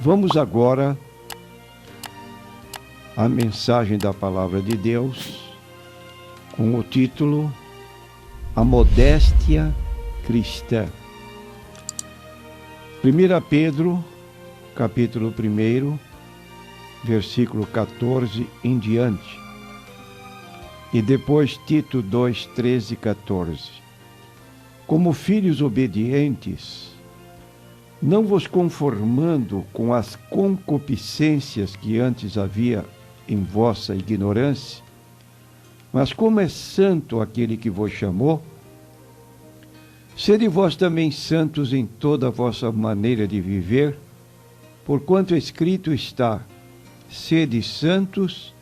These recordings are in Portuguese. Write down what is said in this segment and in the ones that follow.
Vamos agora à mensagem da Palavra de Deus, com o título A Modéstia Cristã. 1 Pedro, capítulo 1, versículo 14 em diante. E depois Tito 2, 13 e 14. Como filhos obedientes, não vos conformando com as concupiscências que antes havia em vossa ignorância, mas como é santo aquele que vos chamou, sede vós também santos em toda a vossa maneira de viver, porquanto escrito está: sede santos,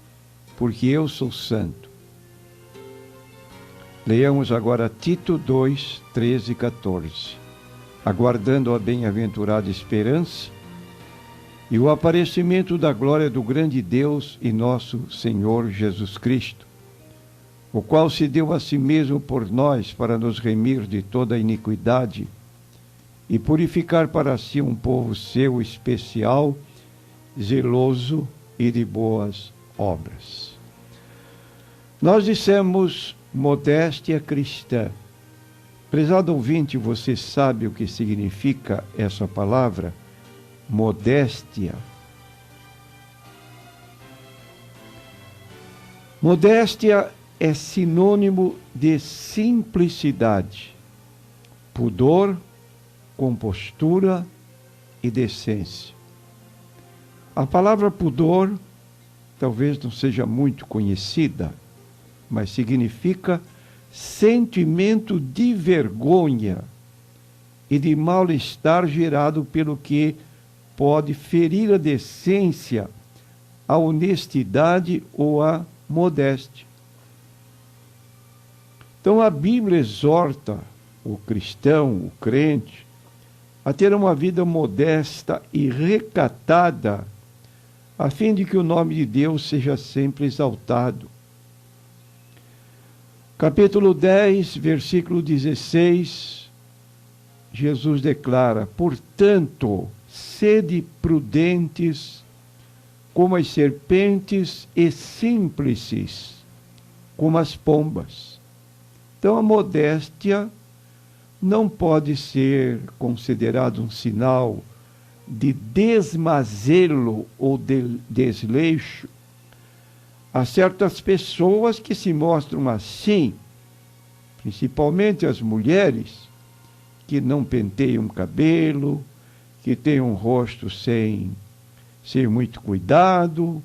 porque eu sou santo. Leiamos agora Tito 2, 13 e 14. Aguardando a bem-aventurada esperança e o aparecimento da glória do grande Deus e nosso Senhor Jesus Cristo, o qual se deu a si mesmo por nós para nos remir de toda a iniquidade e purificar para si um povo seu especial, zeloso e de boas obras. Nós dissemos modéstia cristã. Prezado ouvinte, você sabe o que significa essa palavra? Modéstia. Modéstia é sinônimo de simplicidade, pudor, compostura e decência. A palavra pudor talvez não seja muito conhecida, mas significa sentimento de vergonha e de mal-estar gerado pelo que pode ferir a decência, a honestidade ou a modéstia. Então a Bíblia exorta o cristão, o crente, a ter uma vida modesta e recatada, a fim de que o nome de Deus seja sempre exaltado. Capítulo 10, versículo 16, Jesus declara: portanto, sede prudentes como as serpentes e simples como as pombas. Então a modéstia não pode ser considerado um sinal de desmazelo ou de desleixo. Há certas pessoas que se mostram assim, principalmente as mulheres, que não penteiam o cabelo, que têm um rosto sem muito cuidado.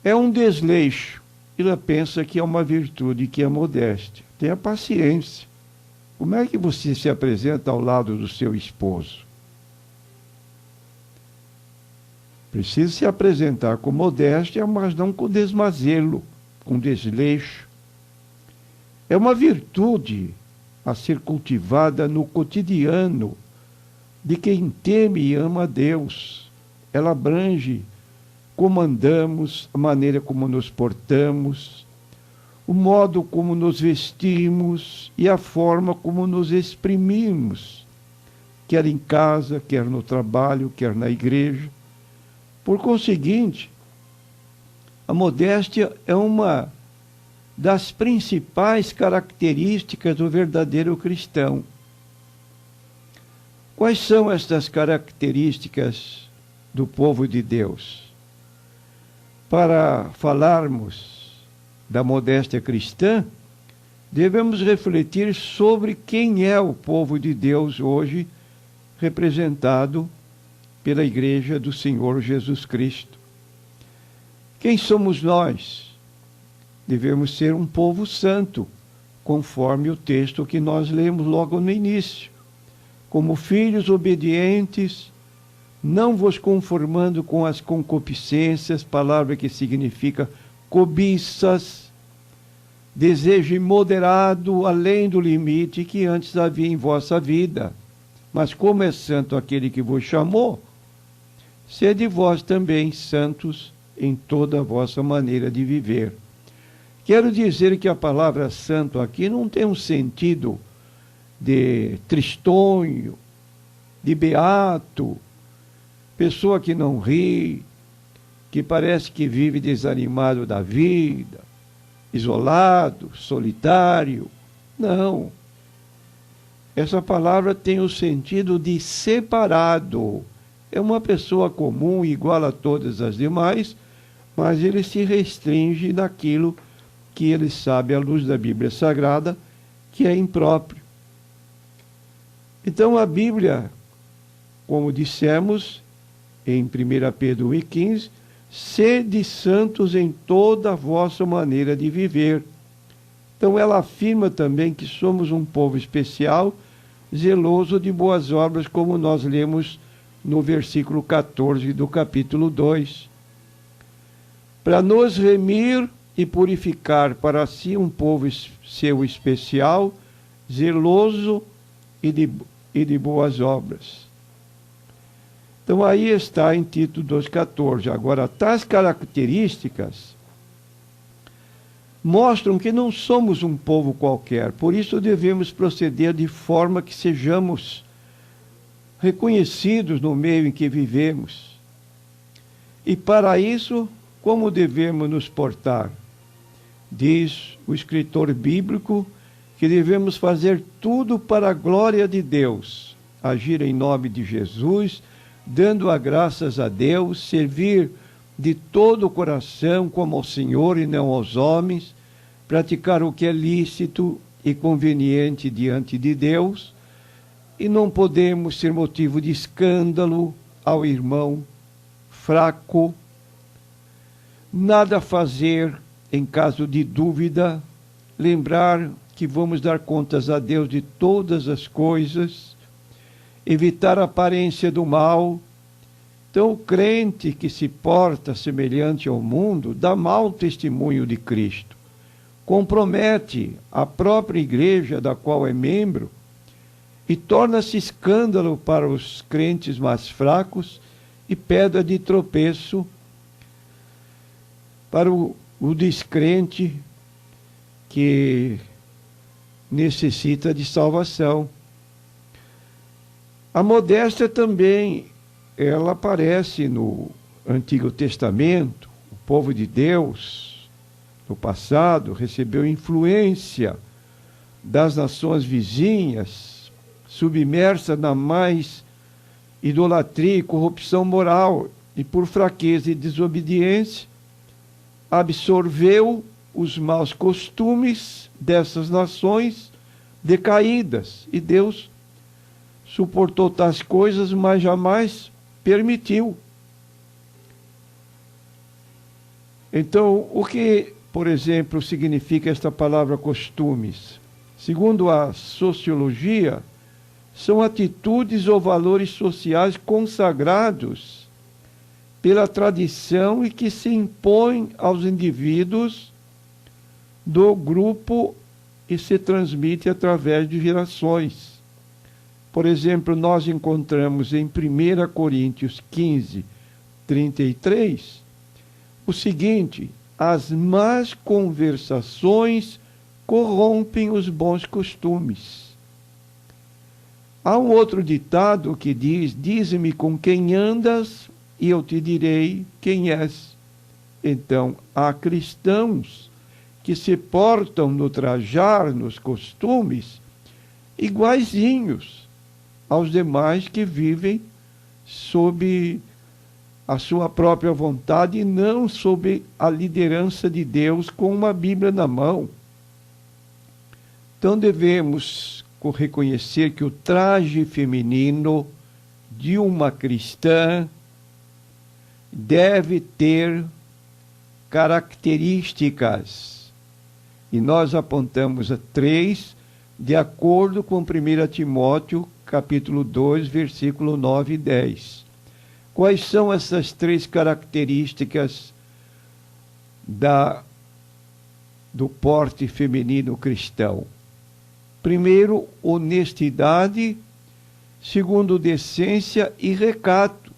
É um desleixo. Ela pensa que é uma virtude, que é modéstia. Tenha paciência. Como é que você se apresenta ao lado do seu esposo? Precisa se apresentar com modéstia, mas não com desmazelo, com desleixo. É uma virtude a ser cultivada no cotidiano de quem teme e ama a Deus. Ela abrange como andamos, a maneira como nos portamos, o modo como nos vestimos e a forma como nos exprimimos, quer em casa, quer no trabalho, quer na igreja. Por conseguinte, a modéstia é uma das principais características do verdadeiro cristão. Quais são estas características do povo de Deus? Para falarmos da modéstia cristã, devemos refletir sobre quem é o povo de Deus hoje, representado pela Igreja do Senhor Jesus Cristo. Quem somos nós? Devemos ser um povo santo, conforme o texto que nós lemos logo no início. Como filhos obedientes, não vos conformando com as concupiscências, palavra que significa cobiças, desejo imoderado além do limite que antes havia em vossa vida. Mas como é santo aquele que vos chamou, sede vós também santos em toda a vossa maneira de viver. Quero dizer que a palavra santo aqui não tem um sentido de tristonho, de beato, pessoa que não ri, que parece que vive desanimado da vida, isolado, solitário. Não. Essa palavra tem o sentido de separado. É uma pessoa comum, igual a todas as demais, mas ele se restringe naquilo que ele sabe, à luz da Bíblia Sagrada, que é impróprio. Então a Bíblia, como dissemos em 1 Pedro 1,15, sede santos em toda a vossa maneira de viver. Então ela afirma também que somos um povo especial, zeloso de boas obras, como nós lemos no versículo 14 do capítulo 2. Para nos remir e purificar para si um povo seu especial, zeloso e de boas obras. Então aí está em Tito 2,14. Agora, tais características mostram que não somos um povo qualquer, por isso devemos proceder de forma que sejamos reconhecidos no meio em que vivemos. E para isso, como devemos nos portar? Diz o escritor bíblico que devemos fazer tudo para a glória de Deus, agir em nome de Jesus, dando graças a Deus, servir de todo o coração como ao Senhor e não aos homens, praticar o que é lícito e conveniente diante de Deus, e não podemos ser motivo de escândalo ao irmão fraco, nada fazer em caso de dúvida, lembrar que vamos dar contas a Deus de todas as coisas, evitar a aparência do mal. Então, o crente que se porta semelhante ao mundo dá mau testemunho de Cristo, compromete a própria igreja da qual é membro e torna-se escândalo para os crentes mais fracos e pedra de tropeço para o descrente que necessita de salvação. A modéstia também, ela aparece no Antigo Testamento. O povo de Deus, no passado, recebeu influência das nações vizinhas, submersa na mais idolatria e corrupção moral, e por fraqueza e desobediência, absorveu os maus costumes dessas nações decaídas. E Deus suportou tais coisas, mas jamais permitiu. Então, o que, por exemplo, significa esta palavra costumes? Segundo a sociologia, são atitudes ou valores sociais consagrados pela tradição e que se impõem aos indivíduos do grupo e se transmite através de gerações. Por exemplo, nós encontramos em 1 Coríntios 15, 33, o seguinte: as más conversações corrompem os bons costumes. Há um outro ditado que diz: dize-me com quem andas e eu te direi quem és. Então, há cristãos que se portam no trajar, nos costumes, iguaizinhos aos demais que vivem sob a sua própria vontade e não sob a liderança de Deus com uma Bíblia na mão. Então devemos reconhecer que o traje feminino de uma cristã deve ter características. E nós apontamos a 3, de acordo com 1 Timóteo, capítulo 2, versículo 9 e 10. Quais são essas 3 características do porte feminino cristão? Primeiro, honestidade. Segundo, decência e recato.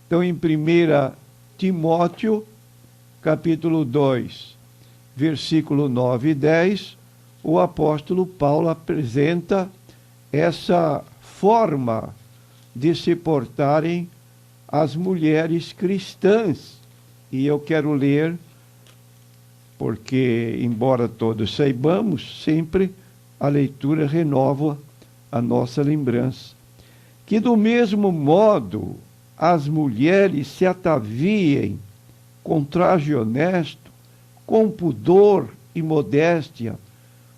Então, em 1 Timóteo, capítulo 2, versículo 9 e 10, o apóstolo Paulo apresenta essa forma de se portarem as mulheres cristãs. E eu quero ler, porque, embora todos saibamos, sempre a leitura renova a nossa lembrança. Que do mesmo modo as mulheres se ataviem com traje honesto, com pudor e modéstia,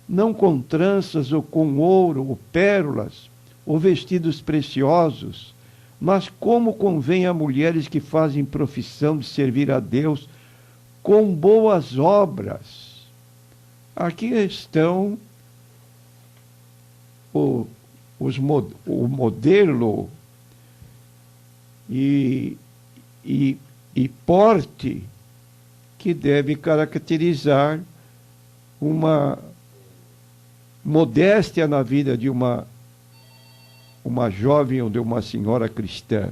não com tranças ou com ouro ou pérolas ou vestidos preciosos, mas como convém a mulheres que fazem profissão de servir a Deus com boas obras. Aqui estão o modelo e porte que deve caracterizar uma modéstia na vida de uma jovem ou de uma senhora cristã.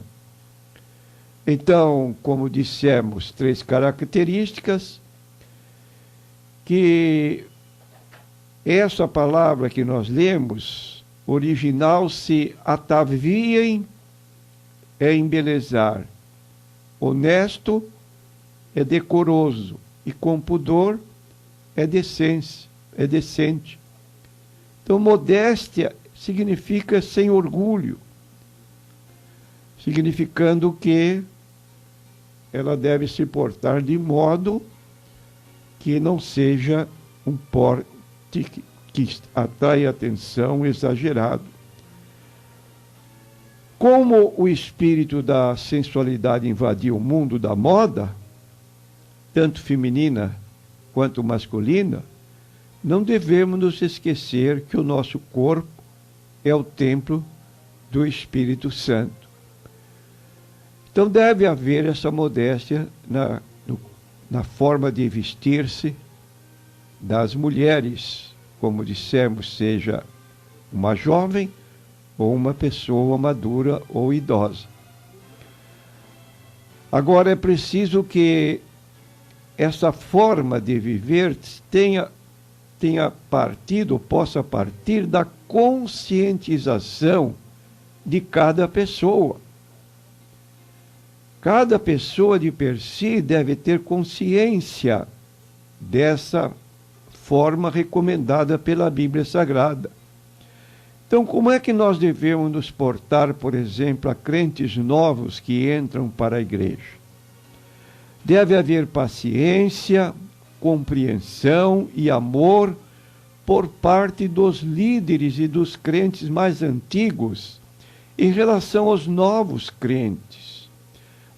Então, como dissemos, 3 características que essa palavra que nós lemos, original, se ataviem, é embelezar. Honesto é decoroso e com pudor é decente. Então, modéstia significa sem orgulho, significando que ela deve se portar de modo que não seja um porte que atrai atenção exagerado. Como o espírito da sensualidade invadiu o mundo da moda, tanto feminina quanto masculina, não devemos nos esquecer que o nosso corpo é o templo do Espírito Santo. Então deve haver essa modéstia na forma de vestir-se das mulheres, como dissemos, seja uma jovem ou uma pessoa madura ou idosa. Agora é preciso que essa forma de viver possa partir da conscientização de cada pessoa. Cada pessoa de per si deve ter consciência dessa forma recomendada pela Bíblia Sagrada. Então, como é que nós devemos nos portar, por exemplo, a crentes novos que entram para a igreja? Deve haver paciência, compreensão e amor por parte dos líderes e dos crentes mais antigos em relação aos novos crentes.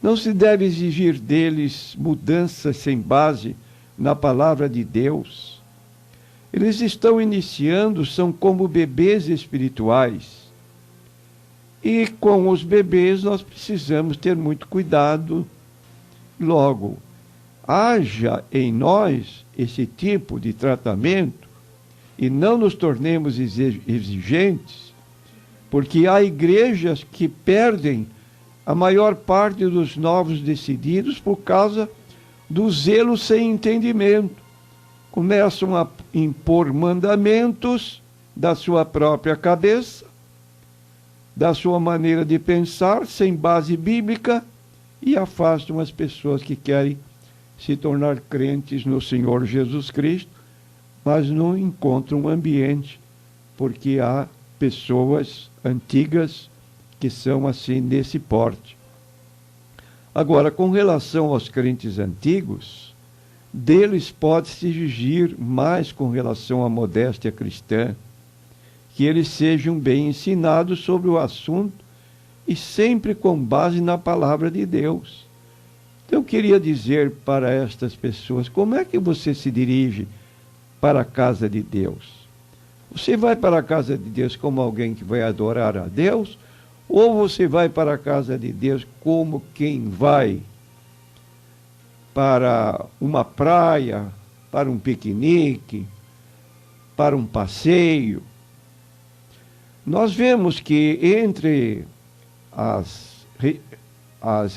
Não se deve exigir deles mudanças sem base na palavra de Deus. Eles estão iniciando, são como bebês espirituais. E com os bebês nós precisamos ter muito cuidado. Logo, haja em nós esse tipo de tratamento e não nos tornemos exigentes, porque há igrejas que perdem a maior parte dos novos decididos por causa do zelo sem entendimento. Começam a impor mandamentos da sua própria cabeça, da sua maneira de pensar, sem base bíblica, e afastam as pessoas que querem se tornar crentes no Senhor Jesus Cristo, mas não encontram um ambiente, porque há pessoas antigas que são assim nesse porte. Agora, com relação aos crentes antigos, deles pode-se exigir mais com relação à modéstia cristã, que eles sejam bem ensinados sobre o assunto e sempre com base na palavra de Deus. Então, eu queria dizer para estas pessoas, como é que você se dirige para a casa de Deus? Você vai para a casa de Deus como alguém que vai adorar a Deus? Ou você vai para a casa de Deus como quem vai para uma praia, para um piquenique, para um passeio? Nós vemos que entre as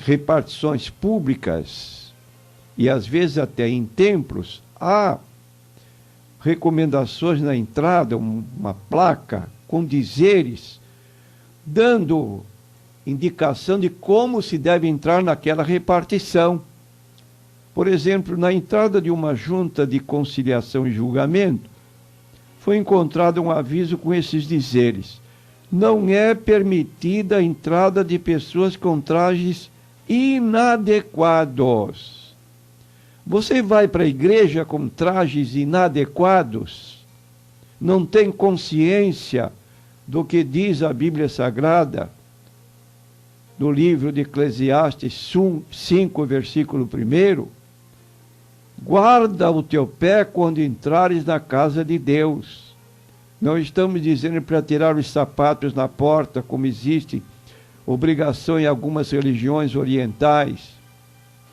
repartições públicas e às vezes até em templos, há recomendações na entrada, uma placa com dizeres, dando indicação de como se deve entrar naquela repartição. Por exemplo, na entrada de uma junta de conciliação e julgamento, foi encontrado um aviso com esses dizeres: não é permitida a entrada de pessoas com trajes inadequados. Você vai para a igreja com trajes inadequados? Não tem consciência do que diz a Bíblia Sagrada, no livro de Eclesiastes 5, versículo 1? Guarda o teu pé quando entrares na casa de Deus. Não estamos dizendo para tirar os sapatos na porta, como existe obrigação em algumas religiões orientais.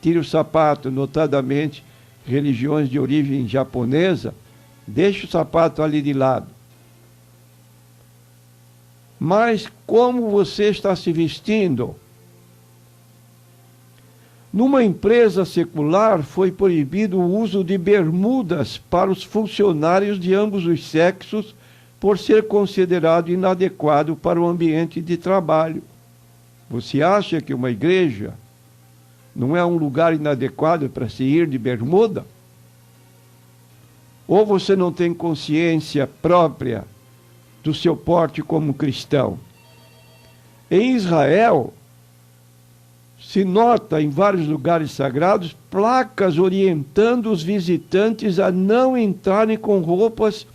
Tire o sapato, notadamente religiões de origem japonesa, deixe o sapato ali de lado. Mas como você está se vestindo? Numa empresa secular foi proibido o uso de bermudas para os funcionários de ambos os sexos, por ser considerado inadequado para o ambiente de trabalho. Você acha que uma igreja não é um lugar inadequado para se ir de bermuda? Ou você não tem consciência própria do seu porte como cristão? Em Israel, se nota em vários lugares sagrados placas orientando os visitantes a não entrarem com roupas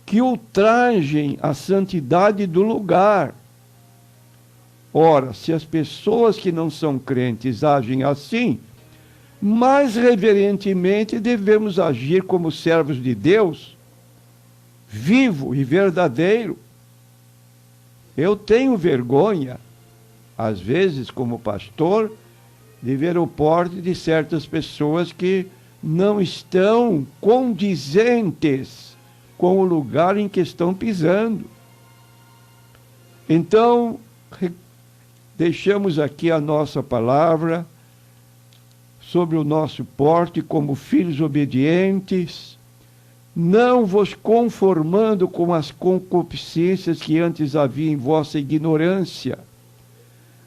que ultrajem a santidade do lugar. Ora, se as pessoas que não são crentes agem assim, mais reverentemente devemos agir como servos de Deus, vivo e verdadeiro. Eu tenho vergonha, às vezes, como pastor, de ver o porte de certas pessoas que não estão condizentes com o lugar em que estão pisando. Então, deixamos aqui a nossa palavra sobre o nosso porte como filhos obedientes, não vos conformando com as concupiscências que antes havia em vossa ignorância,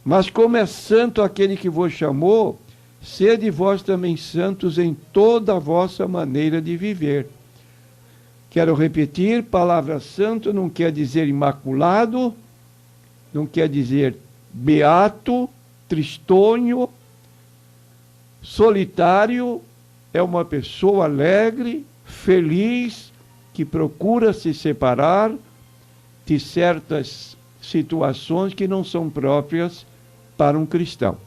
mas como é santo aquele que vos chamou, sede vós também santos em toda a vossa maneira de viver. Quero repetir, palavra santo não quer dizer imaculado, não quer dizer beato, tristonho, solitário. É uma pessoa alegre, feliz, que procura se separar de certas situações que não são próprias para um cristão.